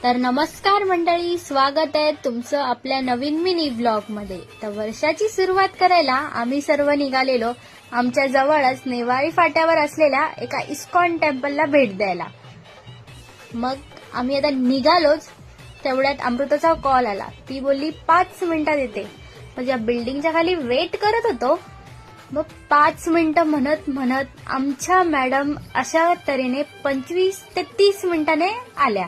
तर नमस्कार मंडळी, स्वागत आहे तुमचं आपल्या नवीन मिनी ब्लॉग मध्ये। तर वर्षाची सुरुवात करायला आम्ही सर्व निघालेलो आमच्या जवळच नेवाळी फाट्यावर असलेल्या एका इस्कॉन टेम्पलला भेट द्यायला। मग आम्ही आता निघालोच तेवढ्यात अमृताचा कॉल आला। ती बोलली 5 मिनिटात येते। म्हणजे या बिल्डिंगच्या खाली वेट करत होतो। मग 5 मिनिटं म्हणत म्हणत आमच्या मॅडम अशा तऱ्हेने 25 ते 30 मिनिटांनी आल्या।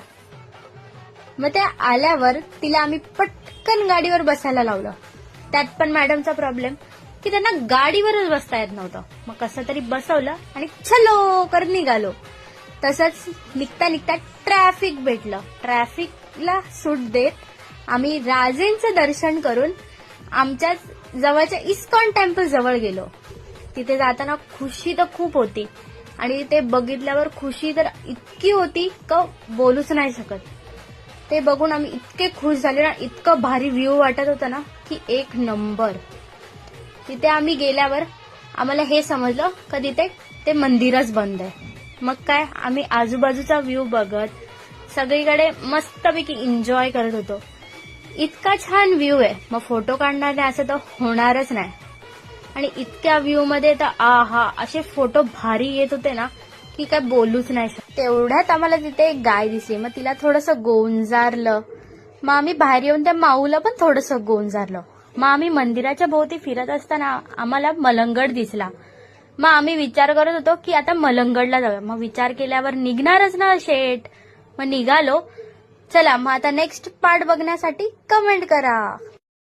मग त्या आल्यावर तिला आम्ही पटकन गाडीवर बसायला लावलं। त्यात पण मॅडमचा प्रॉब्लेम की त्यांना गाडीवरच बसता येत नव्हतं। मग कसं तरी बसवलं आणि चलो कर निघालो। तसंच निघता निघता ट्रॅफिक भेटलं। ट्रॅफिकला सूट देत आम्ही राजेंचं दर्शन करून आमच्या जवळच्या इस्कॉन टेम्पल जवळ गेलो। तिथे जाताना खुशी तर खूप होती आणि ते बघितल्यावर खुशी तर इतकी होती की बोलूच नाही शकत। ते बघून आम्ही इतके खुश झाले ना, इतकं भारी व्ह्यू वाटत होतं ना की एक नंबर। तिथे आम्ही गेल्यावर आम्हाला हे समजलं की तिथे ते मंदिरच बंद आहे। मग काय आम्ही आजूबाजूचा व्ह्यू बघत सगळीकडे मस्तपैकी एन्जॉय करत होतो। इतका छान व्ह्यू आहे, मग फोटो काढणार नाही असं तर होणारच नाही। आणि इतक्या व्ह्यू मध्ये तर आहा असे फोटो भारी येत होते ना की काय बोलूच नाही शकत। तेवढ्यात आम्हाला तिथे एक गाय दिसली। मग तिला थोडंसं गोंजारलं। मग आम्ही बाहेर येऊन त्या माऊला पण थोडंसं गोंजारलं। मग आम्ही मंदिराच्या भोवती फिरत असताना आम्हाला मलंगड दिसला। मग आम्ही विचार करत होतो की आता मलंगडला जाऊया। मग विचार केल्यावर निघणारच ना शेट। मग निघालो। चला मग आता नेक्स्ट पार्ट बघण्यासाठी कमेंट करा।